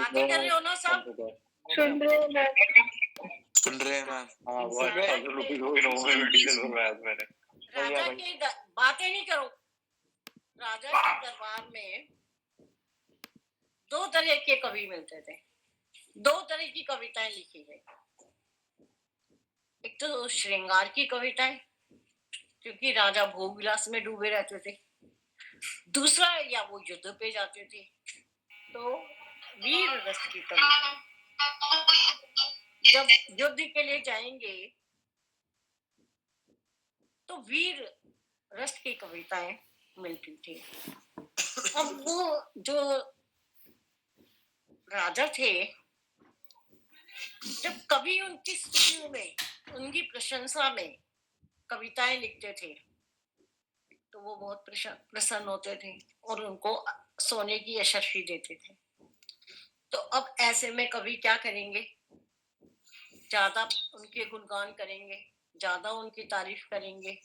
बातें कर रहे हो ना सब? सुन रहे हो मैम? सुन रहे हैं मैम। हाँ वो 1000 रुपए मैंने राजा की बातें नहीं करो। राजा के दरबार में दो तरह के कवि मिलते थे, दो तरह की कविताएं लिखी गई। एक तो श्रृंगार की कविताएं, क्योंकि राजा भोग विलास में डूबे रहते थे। दूसरा, या वो युद्ध पे जाते थे तो वीर रस की कविता। जब युद्ध के लिए जाएंगे तो वीर रस की कविताएं मिलती थी। अब वो जो राजा थे, जब कभी उनकी स्तुतियों में, उनकी प्रशंसा में कविताएं लिखते थे तो वो बहुत प्रसन्न होते थे और उनको सोने की अशर्फी देते थे। तो अब ऐसे में कवि क्या करेंगे? ज्यादा उनके गुणगान करेंगे, ज्यादा उनकी तारीफ करेंगे,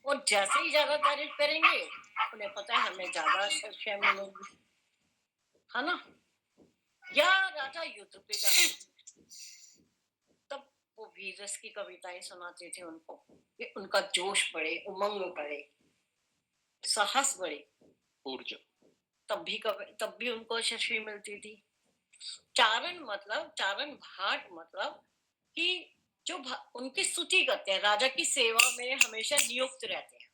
और जैसे ही ज्यादा तारीफ करेंगे उन्हें पता है हमें ज्यादा अशर्फियां मिलेंगी, है ना? या राजा युद्ध पे जाते तब वो वीर रस की कविताएं सुनाते थे उनको, कि उनका जोश बढ़े, उमंग बढ़े, साहस बढ़े, ऊर्जा। तब भी उनको अशर्फी मिलती थी। चारण भाट मतलब कि जो उनकी स्तुति करते हैं, राजा की सेवा में हमेशा नियुक्त रहते हैं।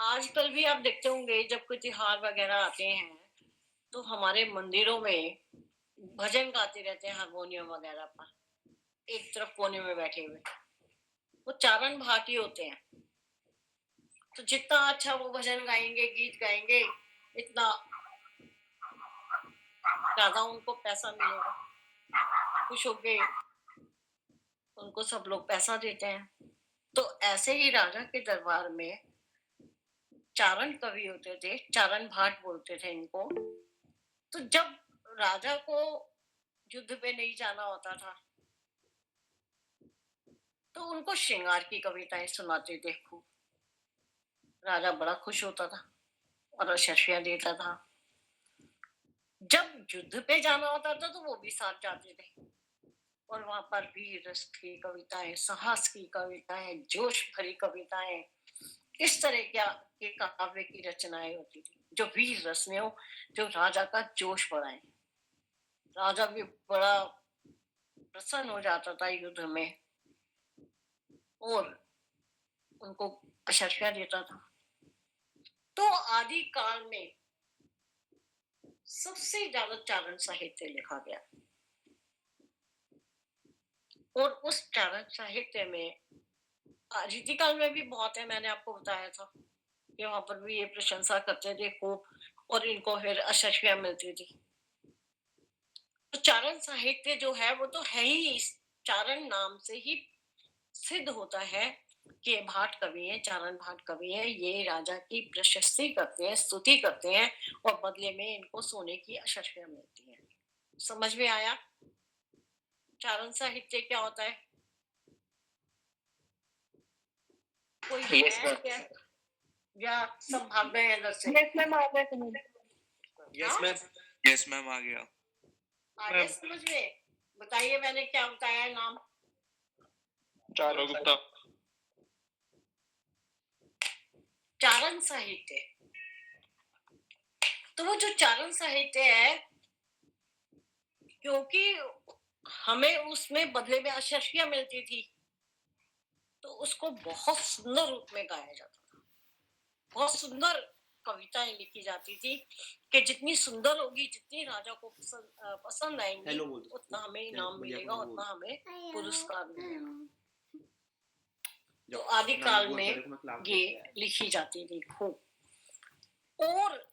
आजकल भी आप देखते होंगे जब कोई त्योहार वगैरह आते हैं तो हमारे मंदिरों में भजन गाते रहते हैं हारमोनियम वगैरह पर, एक तरफ कोने में बैठे हुए, वो चारण भाटी होते हैं। तो जितना अच्छा वो भजन गाएंगे, गीत गाएंगे, इतना ज्यादा उनको पैसा मिलेगा। खुश होके उनको सब लोग पैसा देते हैं। तो ऐसे ही राजा के दरबार में चारण कवि होते थे, चारण भाट बोलते थे इनको। तो जब राजा को युद्ध पे नहीं जाना होता था तो उनको श्रृंगार की कविताएं सुनाते थे खूब। राजा बड़ा खुश होता था और अशर्फियां देता था। जब युद्ध पे जाना होता था तो वो भी साथ जाते थे और वहां पर वीर रस की कविताएं, साहस की कविताएं, जोश भरी कविताएं, इस तरह के काव्य की रचनाएं होती थी जो वीर रस में हो, जो राजा का जोश बढ़ाए। राजा भी बड़ा प्रसन्न हो जाता था युद्ध में और उनको अशर्फियां देता था। तो आदि काल में सबसे ज्यादा चारण साहित्य लिखा गया और उस चारण साहित्य में रीतिकाल में भी बहुत है। मैंने आपको बताया था कि वहां पर भी ये प्रशंसा करते थे खूब और इनको फिर अशर्फियां मिलती थी। तो चारण साहित्य जो है वो तो है ही, इस चारण नाम से ही सिद्ध होता है कि भाट कवि है, चारण भाट कवि है। ये राजा की प्रशस्ति करते हैं, स्तुति करते हैं और बदले में इनको सोने की अशर्फियां मिलती हैं। समझ में आया चारण साहित्य क्या होता है? कोई है क्या? या सब भाग गए हैं इधर से? यस मैम आ गया समझ। यस मैम आ गया। आ गया समझ में? बताइए मैंने क्या बताया नाम? चारण साहित्य। तो वो जो चारण साहित्य है, क्योंकि हमें उसमें बदले में अशर्फियां मिलती थी तो उसको बहुत सुंदर रूप में गाया जाता था। बहुत सुंदर कविताएं लिखी जाती थी कि जितनी सुंदर होगी, जितनी राजा को पसंद आएंगी, उतना हमें इनाम मिलेगा, उतना हमें पुरस्कार मिलेगा। तो आदि काल में ये लिखी जाती थी खूब। और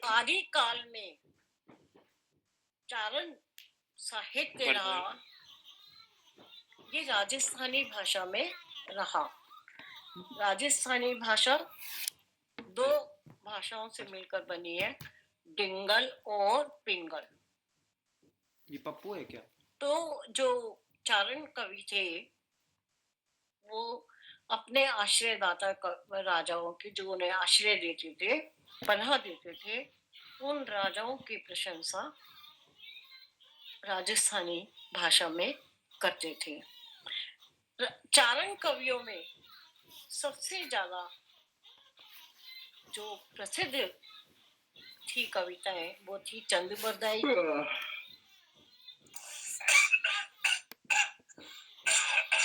आदि काल में चारण साहित्य रहा, ये राजस्थानी भाषा में रहा। राजस्थानी भाषा दो भाषाओं से मिलकर बनी है, डिंगल और पिंगल। ये पप्पू है क्या? तो जो चारण कवि थे वो अपने आश्रयदाता राजाओं के, जो उन्हें आश्रय देते थे, पनाह देते थे, उन राजाओं की प्रशंसा राजस्थानी भाषा में करते थे। चारण कवियों में सबसे ज्यादा जो प्रसिद्ध थी कविताएं वो थी चंद बरदाई की।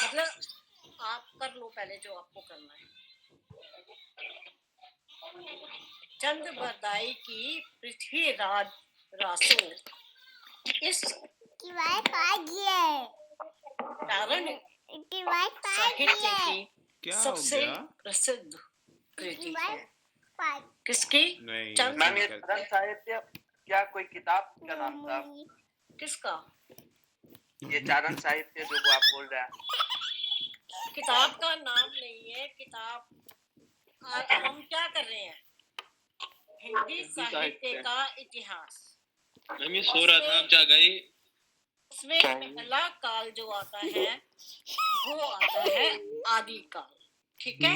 मतलब आप कर लो पहले जो आपको करना है। चंद बरदाई की पृथ्वीराज रासो इस चारण साहित्य की क्या हो सबसे गया? प्रसिद्ध कृति है। किसकी? नहीं चंद मैम ये ऐसे नहीं चारण साहित्य क्या कोई किताब का नाम था? किसका? ये चारण साहित्य जो आप बोल रहे हैं किताब का नाम नहीं है। किताब हम क्या कर रहे हैं? हिंदी साहित्य का इतिहास। मैम ये सो रहा था, आप जाग गई। उसमें पहला काल जो आता है वो आता है आदिकाल। ठीक है?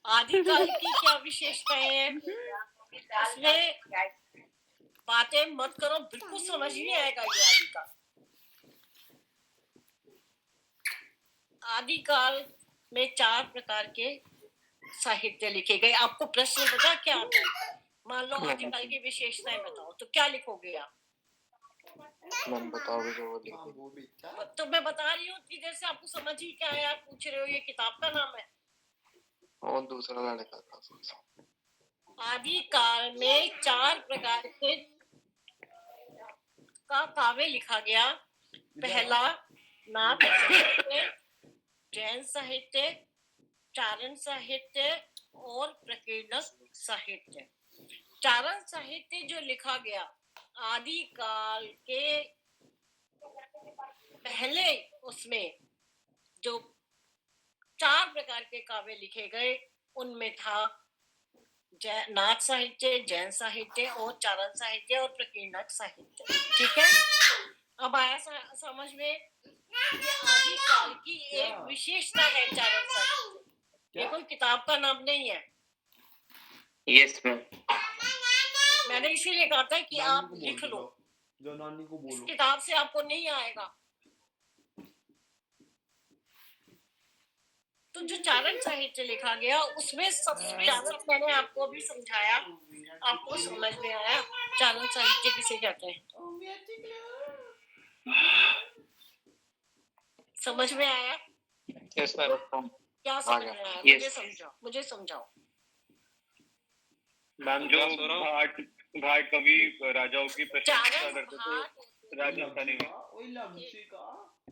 आदिकाल की क्या विशेषताएं हैं? उसमें बातें मत करो, बिल्कुल समझ नहीं आएगा ये आदिकाल। आदिकाल में 4 प्रकार के साहित्य लिखे गए। आपको प्रश्न पता क्या आता है? मान लो आदिकाल की विशेषताएं बताओ, तो क्या लिखोगे आप? मैम बताओगे जो तो मैं बता रही हूँ इतनी देर से, आपको समझ ही क्या है? आप पूछ रहे हो ये किताब का नाम है। और दूसरा ना लिखा था। आदिकाल में 4 प्रकार के का काव्य लिखा गया। पहला नाथ साहित्य, जैन साहित्य, चारण साहित्य और प्रकीर्णक साहित्य। चारण साहित्य जो लिखा गया आदिकाल के पहले, उसमें जो 4 प्रकार के काव्य लिखे गए उनमें था नाथ साहित्य, जैन साहित्य और चारण साहित्य और प्रकीर्णक साहित्य। ठीक है? अब आया समझ में? ये आदिकाल की एक विशेषता है चारण साहित्य। ये कोई किताब का नाम नहीं है। Yes ma'am. मैंने इसीलिए कहा था कि आप लिख लो। जो नानी को इस बोलो। किताब से आपको नहीं आएगा। तो जो चारण साहित्य लिखा गया उसमें सबसे ज्यादा, मैंने आपको भी समझाया, आपको समझ में आया चारण साहित्य किसे कहते हैं? समझ में आया? Yes ma'am. क्या समझ में आया? मुझे समझाओ। मैम जो भाट कवि राजाओं की प्रशंसा चारण करते भाट, थे राजस्थानी में।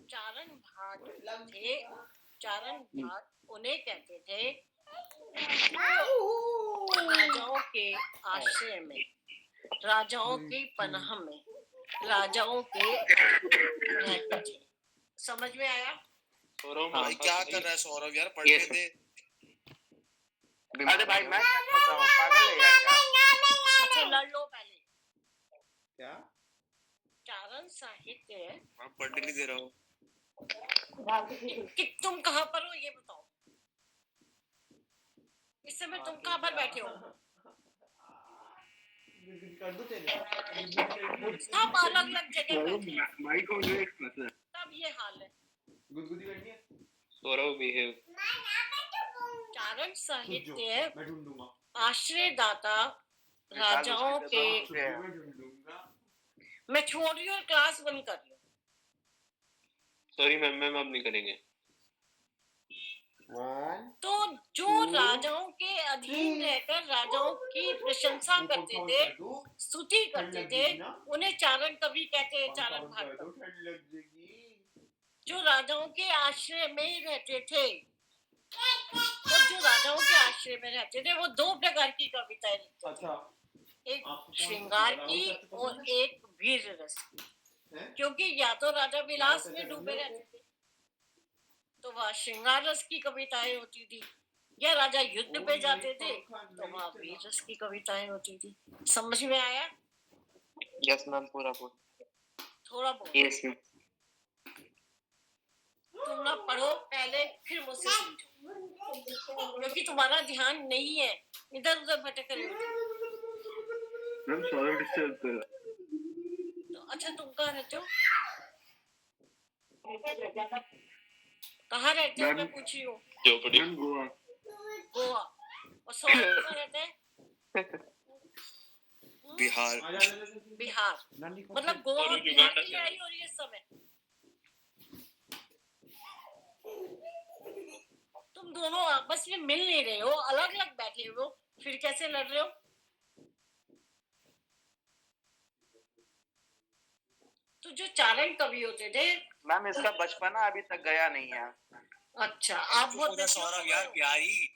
चारण भाट थे। चारण भाट उन्हें कहते थे राजाओं के आश्रय में, राजाओं की पनाह में, राजाओं के रहते थे। समझ में आया? भाई क्या कर रहा है सौरभ यार? पढ़ने दे। अरे भाई मैं क्या कर रहा हूँ? पागल है यार क्या? अच्छा लड़ लो पहले। क्या? चारण साहित्य मैं पढ़ने नहीं दे रहा हूँ। कि तुम कहाँ पर हो ये बताओ। इस समय तुम कहाँ पर बैठे हो? कर दो तेरे। सब अलग अलग जगह बैठे हैं। माइक को जो एक मसला तब ये हाल है। गुदगुदी करनी है? सौरभ बिहेव। चारण साहित्य मैं ढूंढूंगा। आश्रयदाता राजाओं के। मैं ढूंढूंगा। मैं छोड़ रही हूँ, क्लास बंद कर रही हूँ। सॉरी मैम अब नहीं करेंगे। तो जो राजाओं के अधीन रहकर राजाओं की प्रशंसा करते थे, स्तुति करते थे, उन्हें चारण कवि कहते हैं। चारण भाट कवि जो राजाओं के आश्रय में रहते थे, और जो राजाओं के आश्रय में रहते थे वो 2 प्रकार की कविताएं लिखते थे। एक श्रृंगार की और एक वीर रस की। क्योंकि या तो राजा विलास में डूबे रहते थे तो वह श्रृंगार रस की कविताएं होती थी, या राजा युद्ध पे जाते थे तो वह वीर रस की कविताएं होती थी। समझ में आया? यस मैम पूरा थोड़ा बहुत। Yes ma'am. तुम ना पढ़ो पहले, फिर मुझसे समझो, क्योंकि तुम्हारा ध्यान नहीं है, इधर उधर भटक रहे हो। मैम सॉरी डिस्टर्ब कर तो अच्छा तुम कहाँ रहते हो? कहाँ रहते हो? मैं पूछ रही हूँ। चौपड़ी मैम गोवा गोवा। और सौरभ कहाँ रहते हैं? बिहार आ जा बिहार। मतलब गोवा और सौरभ बिहार युगांडा की से। लड़ाई हो रही है इस समय। तुम दोनों आपस में मिल नहीं रहे हो, अलग अलग बैठे हो, फिर कैसे लड़ रहे हो? तो जो चारण कवि होते थे, मैम इसका बचपना अभी तक गया नहीं है। अच्छा आप बहुत सौरभ यार बिहारी।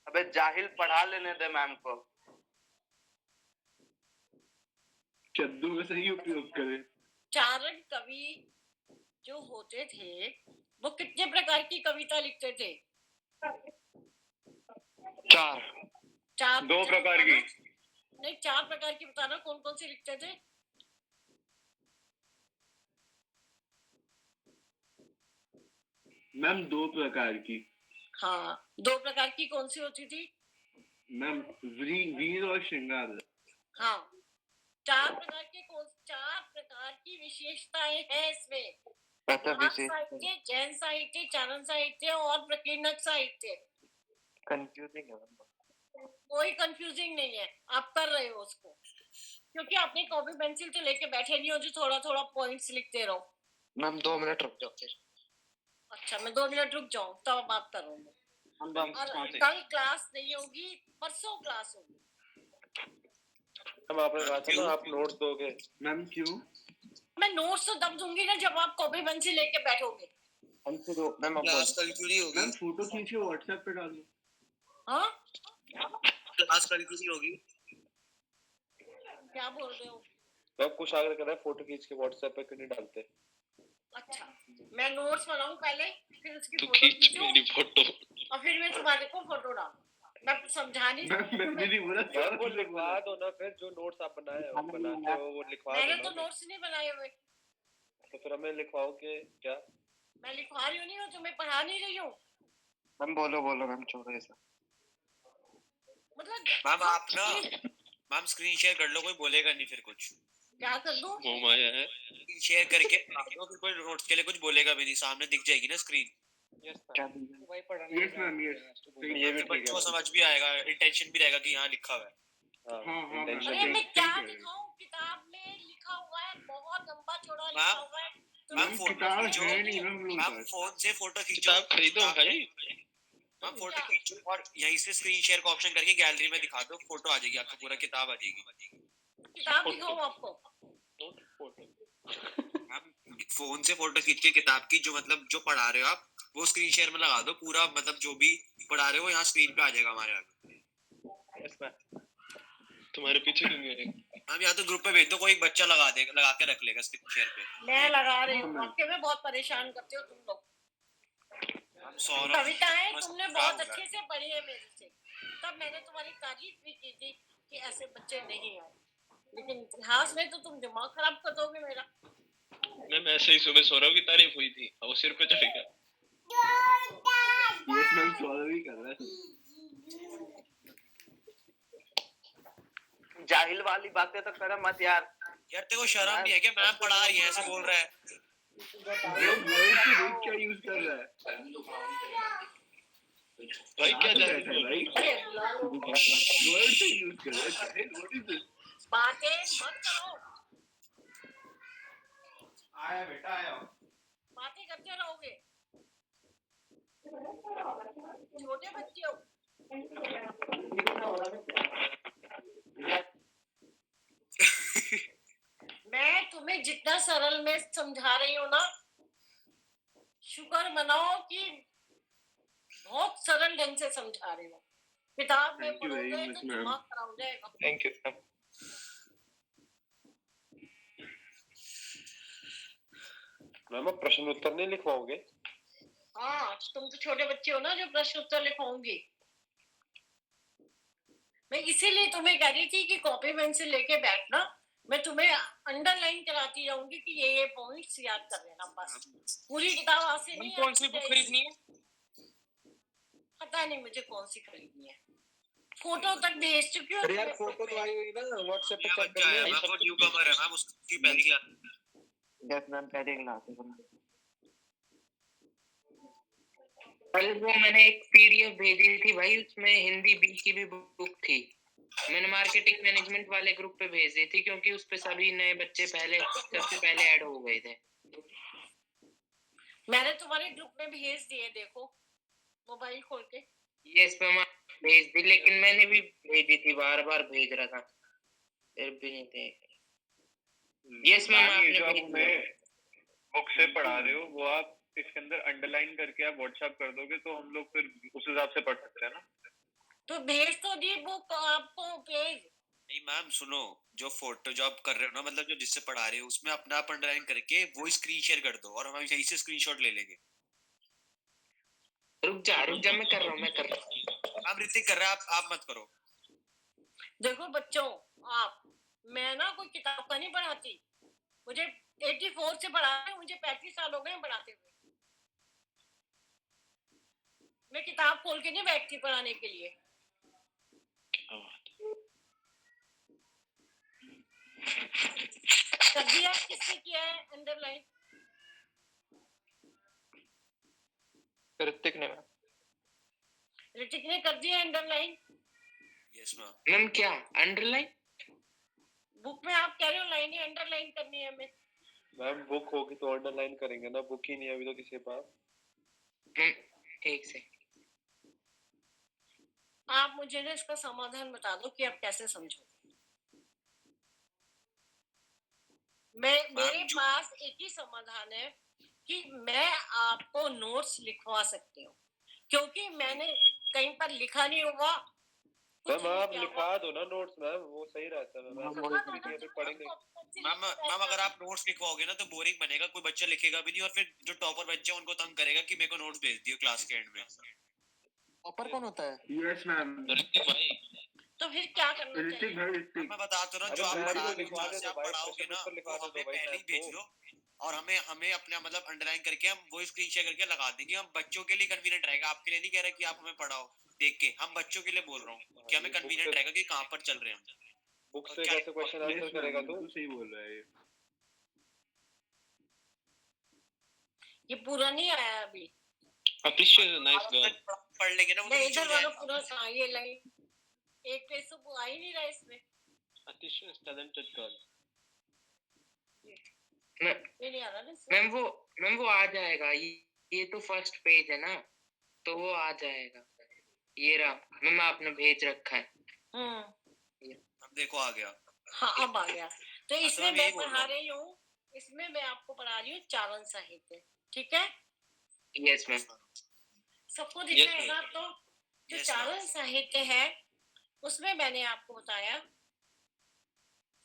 अबे जाहिल पढ़ा लेने दे मैम को। चद्दू का सही उपयोग करे। चारण कवि जो होते थे वो कितने प्रकार की कविता लिखते थे? चार। दो प्रकार की। नहीं, 4 प्रकार की बताना, कौन कौन से लिखते थे? मैम 2 प्रकार की। हाँ, 2 प्रकार की कौन सी होती थी? मैम वीर और श्रृंगार। हाँ, 4 प्रकार की विशेषताएं हैं इसमें। साहित्य, जैन साहित्य, चारण साहित्य और प्रकीर्णक साहित्य। कंफ्यूजिंग है कोई कंफ्यूजिंग नहीं है, आप कर रहे हो उसको, क्योंकि आपने कॉपी पेंसिल तो लेके बैठे नहीं हो जो थोड़ा थोड़ा पॉइंट्स लिखते रहो। मैम 2 मिनट रुक जाओ फिर। अच्छा, मैं 2 मिनट रुक जाऊं तब बात करूंगी। और कल क्लास नहीं होगी, परसों क्लास होगी। हम आपने कहा था ना आप नोट्स दोगे। मैम क्यों? मैं नोट्स तो तब दूंगी ना जब आप कॉपी पेंसिल लेके बैठोगे। हमसे तो मैम क्लास कल क्यों नहीं होगी? मैम फोटो खींच के व्हाट्सएप पे डालो। हाँ, क्लास कल क्यों नहीं होगी? क्या बोल रहे हो? मैं कुछ आगे कर रहा है फोटो खींच के व्हाट्सएप पे क्यों नहीं डालते? अच्छा, मैं नोट्स बनाऊं पहले, फिर उसकी तू फोटो खींच खींचूं मेरी फोटो। और फिर मैं तुम्हारे को फोटो डालूं। मैं समझा नहीं सकती। मैंने नहीं बोला मैम वो लिखवा दो ना, फिर जो नोट्स आप बनाते हो वो लिखवा मैंने दो तो ना। नोट्स नहीं बनाए हुए। तो फिर हमें लिखवाओगे क्या? मैं लिखवा रही हूँ नहीं, हूँ तुम्हें पढ़ा नहीं रही हूँ। मैम बोलो मैम छोड़ो ये सब। मतलब मैम आप ना मैम स्क्रीन शेयर कर लो, कोई बोलेगा नहीं फिर कुछ। क्या कर दूं? वो माया है। स्क्रीन शेयर करके बना दो, फिर कोई नोट्स के लिए कुछ बोलेगा भी नहीं, सामने दिख जाएगी ना स्क्रीन। Yes ma'am yes. ये भी ठीक बच्चों को है। समझ भी आएगा, इंटेंशन भी रहेगा कि यहाँ लिखा हुआ है। हाँ, intention अरे भी- मैं क्या दिखाऊं? किताब में लिखा हुआ है, बहुत लंबा चौड़ा लिखा हुआ है। मैम किताब है नहीं मैम लोगों मैम के पास। फोन से फोटो खींचो। किताब खरीदो भाई। मैम फोटो खींचो और यहीं से स्क्रीन शेयर का ऑप्शन करके गैलरी में दिखा दो, फोटो आ जाएगी, आपको पूरा किताब आ जाएगी। किताब दिखाऊं आपको? मैम फोन से फोटो खींच के किताब की जो मतलब जो पढ़ा रहे हो आप वो स्क्रीन शेयर में लगा दो, पूरा मतलब जो भी पढ़ा रहे हो यहाँ स्क्रीन पे आ जाएगा हमारे आगे। तुम्हारे पीछे क्यों गए? मैम या तो ग्रुप पे भेज दो, कोई बच्चा लगा के रख लेगा स्क्रीन शेयर पे। मैं लगा रही हूँ, आपके में बहुत परेशान करते हो तुम लोग। कविताएं तुमने बहुत अच्छे से पढ़ी है मेरे से, तब मैंने तुम्हारी तारीफ भी की थी कि ऐसे बच्चे नहीं आए, लेकिन इतिहास में तो तुम दिमाग खराब कर दोगे मेरा। मैम ऐसे ही सुबह सौरभ की तारीफ हुई थी, वो सिर पे चढ़ गया। यस मैम सॉल्व ही कर रहा है। जाहिल वाली बातें तो करे मत यार। यार तेरे को शर्म नहीं है क्या? मैम पढ़ा रही है ऐसे बोल रहा है। वर्ड से देख क्या यूज कर रहा है भाई क्या क्या जाहिल है भाई? वर्ड से यूज कर रहा है जाहिल। What is this? बातें मत करो, आया बेटा आया। बातें करते रहोगे, छोटे बच्चे हो। मैं तुम्हें जितना सरल में समझा रही हूँ ना, शुक्र मनाओ कि बहुत सरल ढंग से समझा रही हूँ। किताब में Thank you very पढ़ोगे much, तो ma'am. दिमाग खराब हो जाएगा। Thank you ma'am. मैम आप प्रश्न उत्तर नहीं लिखवाओगे? हाँ, तुम तो छोटे बच्चे हो ना जो प्रश्न उत्तर लिखवाऊंगी। मैं इसीलिए तुम्हें कह रही थी कि कॉपी पेंसिल लेके बैठना, मैं तुम्हें अंडरलाइन कराती जाऊंगी कि ये पॉइंट्स याद कर लेना बस। पूरी किताब आज से नहीं। कौन सी बुक खरीदनी है? पता नहीं मुझे कौन सी खरीदनी है, फोटो तक भेज चुकी हूँ अरे यार फोटो तो आई हुई ना व्हाट्सएप पे क्या चेक बच्चा है कर मैम, वो न्यू कमर है मैम, उसकी पहली क्लास। यस मैम पहले क्लास है। कल वो मैंने एक पीडीएफ भेजी थी भाई, उसमें हिंदी बी की भी बुक थी। मैंने मार्केटिंग मैनेजमेंट वाले ग्रुप पे भेज दी थी क्योंकि उस पे सभी नए बच्चे सबसे पहले ऐड हो गए थे। मैंने तुम्हारे ग्रुप में भेज दिए, देखो मोबाइल खोल के। यस मैम भेज दी, लेकिन मैंने भी भेजी थी, बार बार भेज रहा था फिर भी नहीं थे। यस मैम मैम, ये जो आपने आप भेज हमें दिया। बुक से पढ़ा रहे हो, वो आप इसके अंदर अंडरलाइन करके आप व्हाट्सएप कर दोगे तो हम लोग फिर उस हिसाब से पढ़ सकते हैं ना। तो भेज तो दी बुक आपको पेज। नहीं मैम सुनो, जो फोटो जो आप कर रहे हो ना, मतलब जो जिससे पढ़ा रहे हो उसमें अपना आप अंडरलाइन करके वो स्क्रीन शेयर कर दो और हम यहीं से स्क्रीनशॉट ले लेंगे। रुक जा मैं कर रहा हूँ। मैम ऋतिक कर रहा है, आप मत करो। देखो बच्चों, आप, मैं ना कोई किताब का नहीं पढ़ाती, मुझे 84 से पढ़ा रहे, मुझे 35 साल हो गए हैं पढ़ाते हुए। मैं किताब खोल के नहीं बैठती पढ़ाने के लिए। कर दिया, किसने किया है अंडरलाइन? ऋतिक ने ऋतिक ने कर दिया अंडरलाइन। Yes ma'am. मैम क्या अंडरलाइन? बुक में आप कह रहे हो लाइनें अंडरलाइन करनी है हमें। मैम बुक होगी तो अंडरलाइन करेंगे ना, बुक ही नहीं है अभी तो किसी के पास। एक से आप मुझे ना इसका समाधान बता दो कि आप कैसे समझोगे। मेरे पास एक ही समाधान है कि मैं आपको नोट्स लिखवा सकती हूँ, क्योंकि मैंने कहीं पर लिखा नहीं होगा। मैम आप लिखा दो ना नोट्स मैम, वो सही रहता है मैम, पढ़ेंगे। मैम अगर आप नोट्स लिखवाओगे ना तो बोरिंग बनेगा, कोई बच्चा लिखेगा भी नहीं और फिर जो टॉपर बच्चे हैं उनको तंग करेगा कि मेरे को नोट्स भेज दियो क्लास के एंड में। टॉपर कौन होता है? Yes ma'am. तो फिर क्या करना ऋतिक चाहिए? भाई ऋतिक। मैं बता तो रहा हूँ, जो आप पढ़ा रहे हो, जहाँ से आप पढ़ाओगे ना वो हमें पहले ही भेज दो और हमें अपना मतलब अंडरलाइन करके हम वो स्क्रीन शेयर करके लगा देंगे। हम बच्चों के लिए कन्वीनियंट रहेगा, आपके लिए नहीं कह रहे कि आप हमें पढ़ाओ देख के, हम बच्चों के लिए बोल रहा हूँ कि हमें कन्वीनियंट रहेगा कि कहाँ पर चल रहे हैं हम। बुक से कैसे क्वेश्चन आंसर करेगा तू? सही बोल रहा है ये पूरा नहीं आया अभी। Nice girl. पढ़ लेंगे ना वो तो इधर वाला पूरा ये लाइन एक पेज तो आ ही नहीं रहा इसमें। Atisha is talented girl. ये नहीं आ रहा ना। मैम वो आ जाएगा, ये तो फर्स्ट पेज है ना, तो वो आ जाएगा। ये रहा मैम, आपने भेज रखा है। अब देखो आ गया। हाँ अब आ गया। तो इसमें मैं पढ़ा रही हूँ, इसमें मैं आपको पढ़ा रही हूँ चारण साहित्य, ठीक है? Yes ma'am. सबको दिख रहा है ना? तो जो चारण साहित्य है उसमें मैंने आपको बताया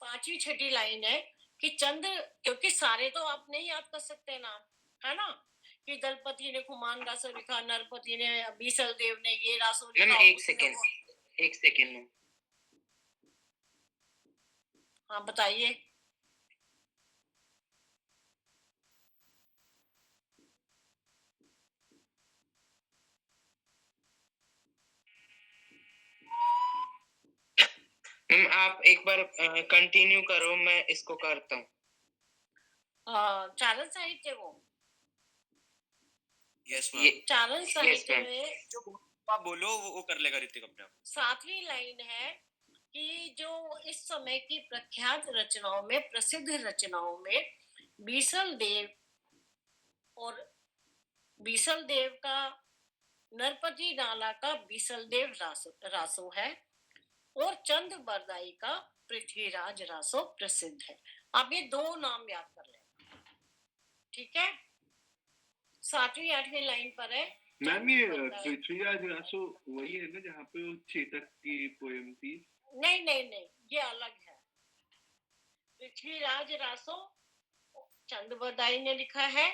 5वीं 6ठी लाइन है कि चंद्र, क्योंकि सारे तो आप नहीं याद कर सकते नाम, है ना? कि दलपति ने खुमान रासो लिखा, नरपति ने, बीसल देव ने ये रासो लिखा। एक सेकेंड। हाँ बताइए। आप एक बार कंटिन्यू करो, मैं इसको करता हूँ। चारण साहित्य वो। Yes ma'am. चारण साहित्य में जो आप बोलो वो कर लेगा ऋतिक अपने आप। 7वीं लाइन है कि जो इस समय की प्रख्यात रचनाओं में, प्रसिद्ध रचनाओं में बीसल देव का नरपति नाला का बीसल देव रासो है और चंद बरदाई का पृथ्वीराज रासो प्रसिद्ध है। आप ये 2 नाम याद कर लेना, ठीक है? 7वीं 8वीं लाइन पर है। मैम ये पृथ्वीराज रासो वही है ना जहाँ पे वो चेतक की पोएम थी? नहीं, ये अलग है। पृथ्वीराज रासो चंद बरदाई ने लिखा है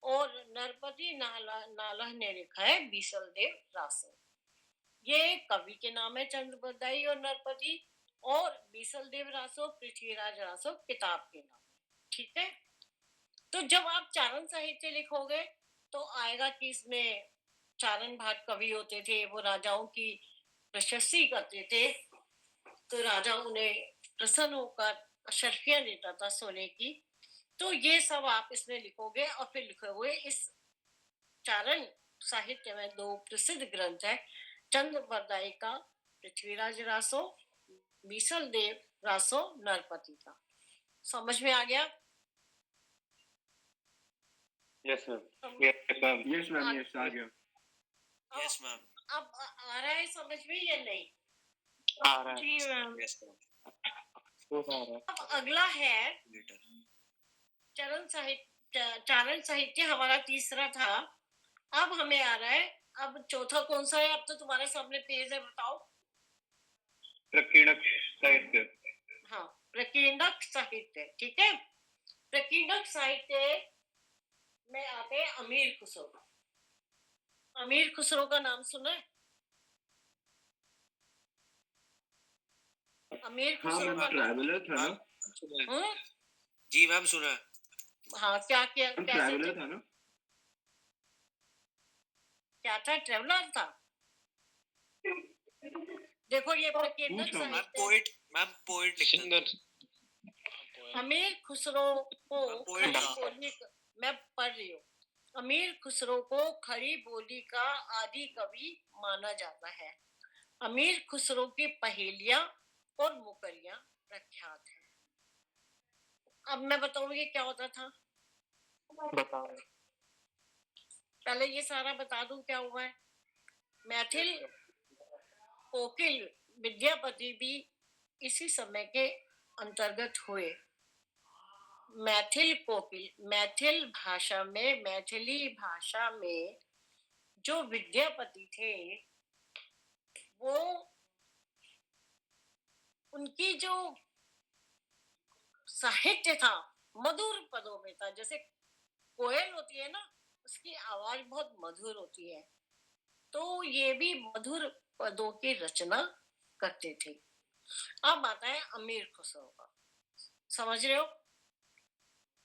और नरपति नालह ने लिखा है बीसल देव रासो। ये कवि के नाम है चंद बरदाई और नरपति, और बीसल देव रासो, पृथ्वीराज रासो किताब के नाम है, ठीक है? तो जब आप चारण साहित्य लिखोगे तो आएगा कि इसमें चारण भाट कवि होते थे, वो राजाओं की प्रशस्ति करते थे तो राजा उन्हें प्रसन्न होकर अशर्फियां देता था सोने की। तो ये सब आप इसमें लिखोगे और फिर लिखोगे इस चारण साहित्य में दो प्रसिद्ध ग्रंथ है, चंद्रवरदायी का पृथ्वीराज रासो, बीसल देव रासो नरपति का। समझ में आ गया? Yes ma'am. Yes ma'am. Yes ma'am, yes आ गया। Yes ma'am. अब आ रहा है समझ में या नहीं? आ रहा है। जी मैम। Yes ma'am. आ रहा है। अब अगला है लेटर। चारण साहित्य हमारा तीसरा था। अब हमें आ रहा है, अब चौथा कौन सा है? अब तो तुम्हारे सामने पेज है, बताओ। प्रकीर्णक साहित्य। हाँ, प्रकीर्णक साहित्य, ठीक है। प्रकीर्णक साहित्य में आते हैं अमीर खुसरो। अमीर खुसरो का नाम सुना है? अमीर हाँ खुसरो मैम, का नाम? ट्रैवलर था ना? हम्म? जी मैम सुना है। हाँ, क्या क्या कैसे ट्रैवलर था ना? क्या था? ट्रेवलर था। देखो ये प्रकीर्णक पूछो, मैम साहित्य, पोएट लिखता था। अमीर खुसरो को पोएट खड़ी था। बोली, मैं पढ़ रही हूँ। अमीर खुसरो को खड़ी बोली का आदि कवि माना जाता है। अमीर खुसरो की पहेलियां और मुकरियां प्रख्यात है। अब मैं बताऊंगी क्या होता था। बताओ। पहले ये सारा बता दूं क्या हुआ है। मैथिल कोकिल विद्यापति भी इसी समय के अंतर्गत हुए। मैथिल कोकिल, मैथिल भाषा में, मैथिली भाषा में जो विद्यापति थे वो, उनकी जो साहित्य था मधुर पदों में था। जैसे कोयल होती है ना, उसकी आवाज बहुत मधुर होती है, तो ये भी मधुर पदों की रचना करते थे। अब आता है अमीर खुसरो का। समझ रहे हो?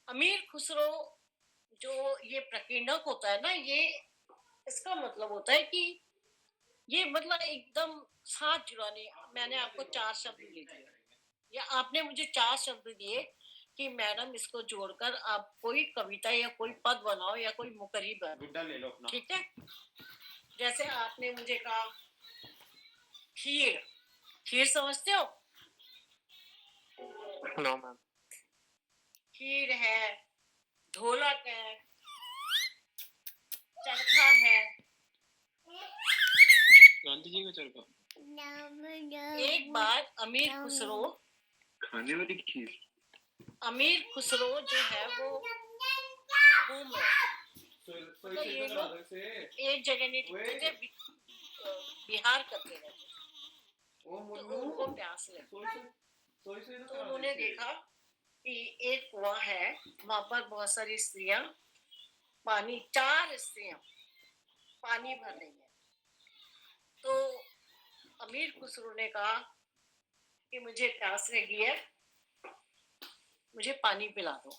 अमीर खुसरो जो ये प्रकीर्णक होता है ना, ये इसका मतलब होता है कि ये मतलब एकदम साथ जुड़ा नहीं। मैंने आपको 4 शब्द दे दिए या आपने मुझे 4 शब्द दिए कि मैडम इसको जोड़कर आप कोई कविता या कोई पद बनाओ या कोई मुकरी बनाओ, ठीक है। जैसे आपने मुझे कहा खीर, खीर समझते हो? No ma'am. खीर है, ढोलक है, चरखा है। गांधी जी का चरखा। एक बार अमीर खुसरो, खाने वाली खीर। अमीर खुसरो जो है वो घूम तो ये लोग एक जगह नहीं टिकते थे, बिहार करते रहते थे। तो उनको प्यास लगी, तो उन्होंने देखा कि एक कुआं है, वहां पर बहुत सारी स्त्रियां पानी, 4 स्त्रियां पानी भर रही है। तो अमीर खुसरो ने कहा कि मुझे प्यास लगी है, मुझे पानी पिला दो।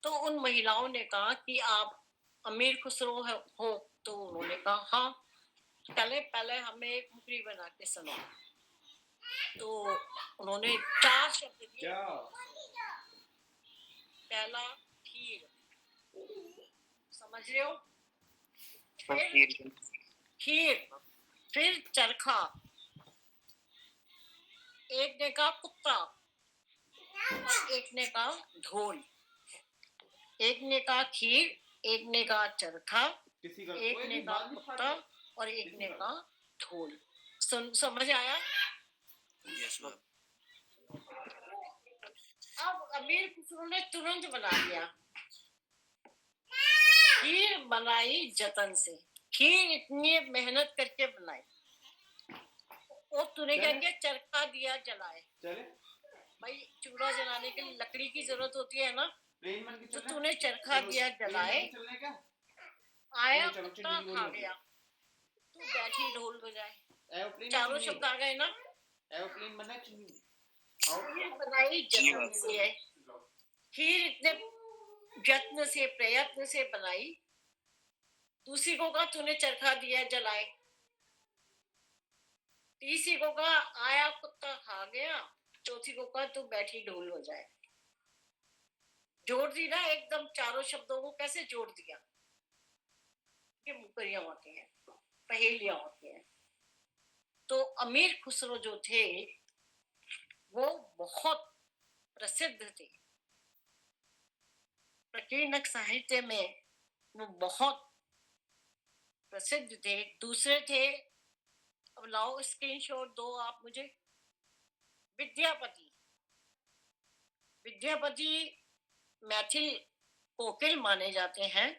तो उन महिलाओं ने कहा कि आप अमीर खुसरो हो? तो उन्होंने कहा हाँ, पहले हमें एक मुकरी बना के सुनाओ। तो उन्होंने 4 शब्द दिए। पहला खीर, समझ रहे हो? फिर खीर, फिर चरखा, एक ने कहा कुत्ता और एक ने कहा ढोल। एक ने कहा खीर, एक ने कहा चरखा, एक ने कहा कुत्ता और एक ने कहा ढोल। समझ आया? Yes ma'am. अब अमीर खुसरो ने तुरंत बना दिया। खीर बनाई जतन से, खीर इतनी मेहनत करके बनाई। और तूने क्या किया? चरखा दिया जलाए। भाई चूल्हा जलाने के लिए लकड़ी की जरूरत होती है ना, तो तूने चरखा दिया जलाए। आया कुत्ता खा गया, तू बैठी ढोल बजाए। चारों शब्द आ गए ना? खीर बनाई जतन से है, खीर इतने यत्न से, प्रयत्न से बनाई। दूसरी को कहा तूने चरखा दिया जलाए। तीसरी को कहा आया कुत्ता खा गया, चौथी को कहा तू बैठी ढोल हो जाए। जोड़ दी ना एकदम, चारों शब्दों को कैसे जोड़ दिया। ये मुकरियां होती हैं, पहेलियां होती हैं। तो अमीर खुसरो जो थे वो बहुत प्रसिद्ध थे, प्रकीर्णक साहित्य में वो बहुत प्रसिद्ध थे। दूसरे थे, अब लाओ स्क्रीनशॉट दो आप मुझे, विद्यापति। विद्यापति मैथिल कोकिल माने जाते हैं।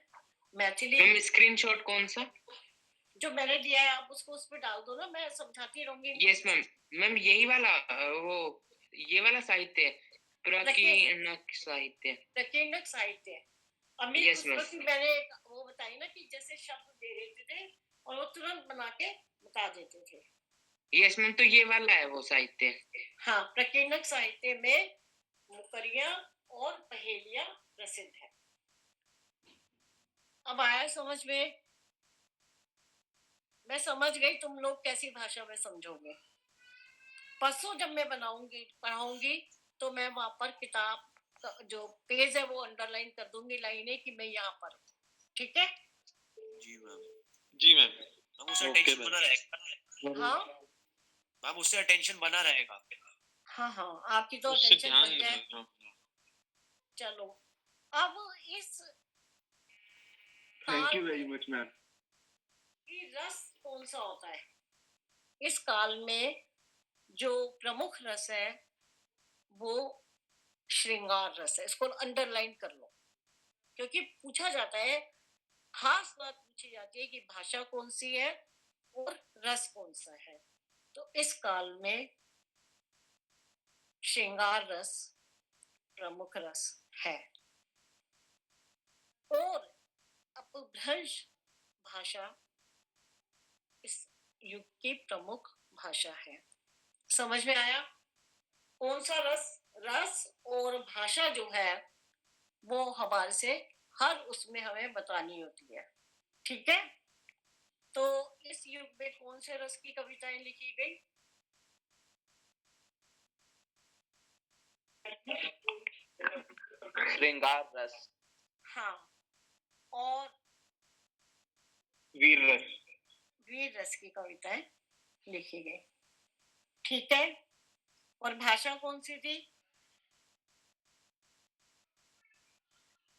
मैथिली मैम स्क्रीनशॉट कौन सा? जो मैंने दिया है आप उसको उस पर डाल दो ना, मैं समझाती रहूंगी। Yes ma'am. मैम यही वाला वो ये वाला साहित्य है, प्रकीर्णक साहित्य। प्रकीर्णक साहित्य। अमीर Yes, खुसरो ma'am. की मैंने एक वो बताई ना कि जैसे शब्द दे देते थे और वो तुरंत बना के बता देते थे। यस मैम, तो ये वाला है वो साहित्य। हाँ, प्रकीर्णक साहित्य में मुकरियां और पहेलियां प्रसिद्ध है। अब आया समझ में? मैं समझ गई तुम लोग कैसी भाषा में समझोगे। परसों जब मैं बनाऊंगी पढ़ाऊंगी तो मैं वहां पर किताब का जो पेज है वो अंडरलाइन कर दूंगी, लाइनें कि मैं यहाँ पर हूँ। ठीक है? जी मैम। जी मैम। मैम उससे Okay, अटेंशन ma'am. बना रहेगा। हाँ मैम उससे अटेंशन बना रहेगा। हाँ हाँ, आपकी तो उससे अटेंशन ध्यान बन जाए। हाँ। चलो अब इस थैंक काल यू वेरी में मच मैम। ये रस कौन सा होता है? इस काल में जो प्रमुख रस है वो श्रृंगार रस है। इसको अंडरलाइन कर लो, क्योंकि पूछा जाता है, खास बात पूछी जाती है कि भाषा कौन सी है और रस कौन सा है। तो इस काल में श्रृंगार रस प्रमुख रस है और अपभ्रंश भाषा इस युग की प्रमुख भाषा है। समझ में आया? कौन सा रस? रस और भाषा जो है वो हमारे से हर उसमें हमें बतानी होती है। ठीक है? तो इस युग में कौन से रस की कविताएं लिखी गई? श्रृंगार रस। हाँ, और वीर रस। वीर रस की कविताएं लिखी गई। ठीक है? और भाषा कौन सी थी?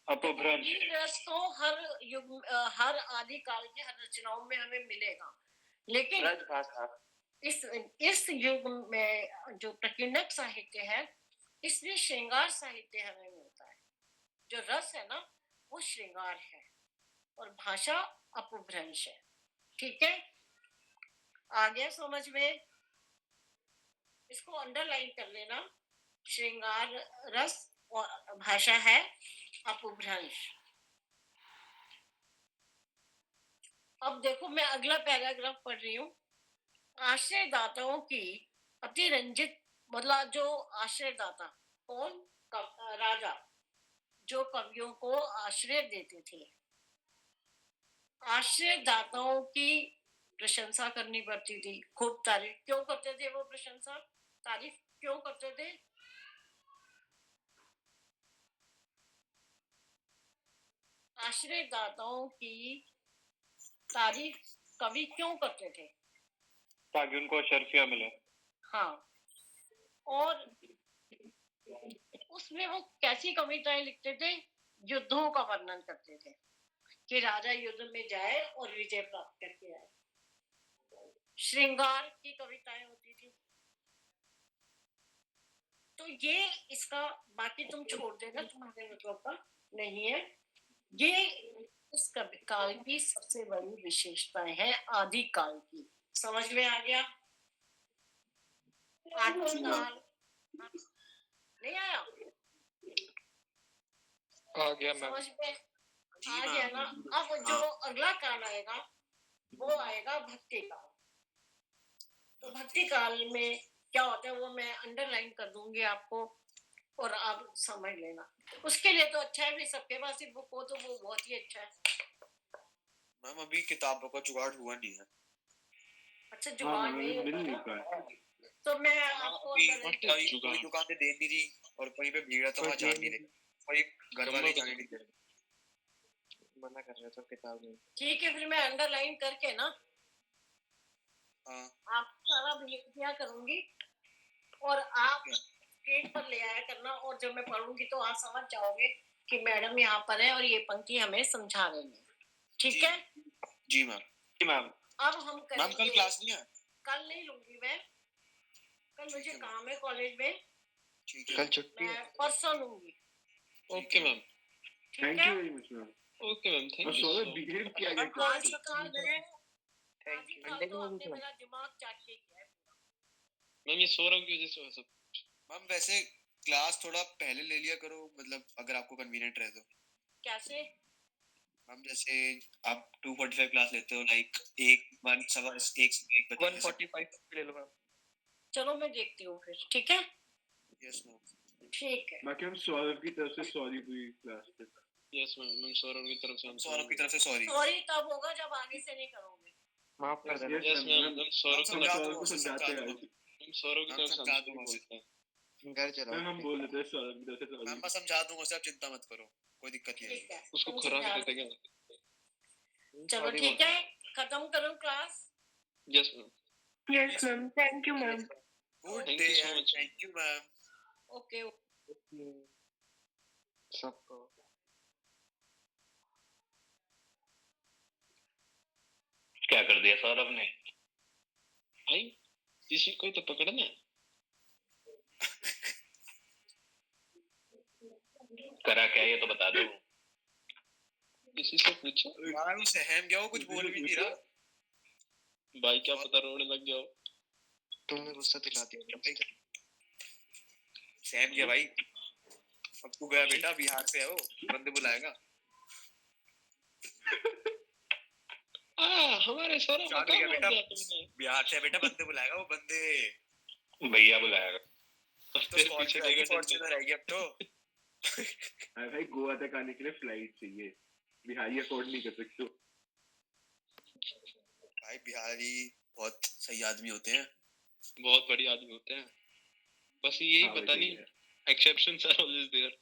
अपभ्रंश। वीर रस तो हर युग हर आदि काल के हर रचनाओं में हमें मिलेगा, लेकिन ब्रज भाषा। इस युग में जो प्रकीर्णक साहित्य है इसमें श्रृंगार साहित्य हमें मिलता है। जो रस है ना वो श्रृंगार है और भाषा अपभ्रंश है। ठीक है? आ गया समझ में? इसको अंडरलाइन कर लेना, श्रृंगार रस और भाषा है अपभ्रंश। अब देखो मैं अगला पैराग्राफ पढ़ रही हूँ। आश्रयदाताओं की अतिरंजित, मतलब जो आश्रयदाता कौन? राजा जो कवियों को आश्रय देते थे। आश्रयदाताओं की प्रशंसा करनी पड़ती थी, खूब तारीफ क्यों करते थे वो? प्रशंसा तारीफ क्यों करते थे? आश्रयदाताओं की तारीफ कवि क्यों करते थे? ताकि उनको शर्फिया मिले। हाँ, और उसमें वो कैसी कविताएं लिखते थे? युद्धों का वर्णन करते थे कि राजा युद्ध में जाए और विजय प्राप्त करके आए। श्रृंगार की कविताएं होती थी। तो ये इसका बाकी तुम छोड़ देना, तुम्हारे मतलब का नहीं है। ये इस कवि काल की सबसे बड़ी विशेषताएं हैं, आदि काल की। समझ में आ गया? आदि काल नहीं आया? आ गया मैम। समझ में जी आ गया ना? मैम। अब जो अगला काल आएगा वो आएगा भक्ति काल। तो भक्ति काल में क्या होता है वो मैं अंडरलाइन कर दूंगी आपको और आप समझ लेना। उसके लिए तो अच्छा है भी सबके पास ही बुक हो तो वो बहुत ही अच्छा है। मैम अभी किताबों का जुगाड़ हुआ नहीं है। अच्छा हाँ जुगाड़ हमें नहीं मिल नहीं होता पाया तो मैं आपको अभी अंदर कोई दुकान पे दे नहीं रही और कहीं पे भीड़ है तो वहाँ जान नहीं रहे, कोई घर वाले जाने नहीं दे रहे। मना कर रहे थे किताब में। ठीक है फिर मैं अंडरलाइन करके ना हाँ आप सारा दिया करूंगी और आप स्टेज पर ले आया करना और जब मैं पढ़ूंगी तो आप समझ जाओगे कि मैडम यहाँ पर है और ये पंक्ति हमें समझा रही है। ठीक जी। है जी मैम। जी मैम। अब हम मैम कल करेंगे क्लास नहीं है? कल नहीं लूंगी मैं कल मुझे है, काम है कॉलेज में ठीक है कल छुट्टी मैं परसों लूंगी ओके मैम। ठीक थैंक है you very much ma'am okay ma'am, और thank you Saurabh so behave किया और गया आज ही काल में आज ही काल तो आपने मेरा दिमाग चाट के किया है मैम। ये सौरभ की वजह से हुआ सब। मैम वैसे क्लास थोड़ा पहले ले लिया करो, मतलब अगर आपको कन्वीनियंट रहे तो। कैसे मैम जैसे आप 2:45 क्लास लेते हो, लाइक एक बजे 145 ले लो मैम। चलो मैं देखती हूँ फिर ठीक है यस मैम। ठीक है बाकी हम सौरभ की तरफ से सॉरी पूरी क्लास पे यस मैम, मैम सौरभ की तरफ से हम सौरभ की तरफ से सॉरी। सॉरी तब होगा जब आगे से नहीं करोगे माफ कर देना। Yes, yes ma'am, ma'am, ma'am Saurabh हम की समझा तरफ दूंगा को उसे, समझाते समझा हैं दूंगा। मैम सौरभ की मैम तरफ से समझा हम दूंगा उसे। बोलते हैं। घर चलाओ। मैम हम बोल देते हैं सौरभ की तरफ से मैम सॉरी मैं समझा दूंगा उसे, आप चिंता मत करो, कोई दिक्कत नहीं ठीक है। है उसको तुम खुराक समझा देते दो। क्या? चलो ठीक है खत्म करो class yes ma'am. Yes ma'am thank you ma'am good Thank day you so and much. Thank you ma'am. Okay सबको क्या कर दिया सौरभ ने? भाई किसी को तो पकड़ना। करा क्या ये तो बता दो। किसी से पूछो यार वो सहम गया, वो कुछ बोल भी नहीं रहा। भाई, क्या पता रोने लग गया हो। तुमने गुस्सा दिला दिया। सहम गया भाई। अब तू गया बेटा, बिहार से है वो, बंदे बुलाएगा। हमारे सौरभ क्या को कर गया कहाँ बेटा? बोल दिया तुमने? बिहार से है बेटा, बंदे बुलाएगा वो, बंदे। भैया बुलाएगा। तो तेरे पीछे देगा फॉर्च्यूनर रहेगी अब तो। अरे भाई गोवा तक आने के लिए फ्लाइट चाहिए, बिहारी अफोर्ड नहीं कर सकते। भाई बिहारी बहुत सही आदमी होते हैं, बहुत बढ़िया आदमी होते हैं, बस यही हाँ, पता वैसे ही नहीं है। Exceptions are always there.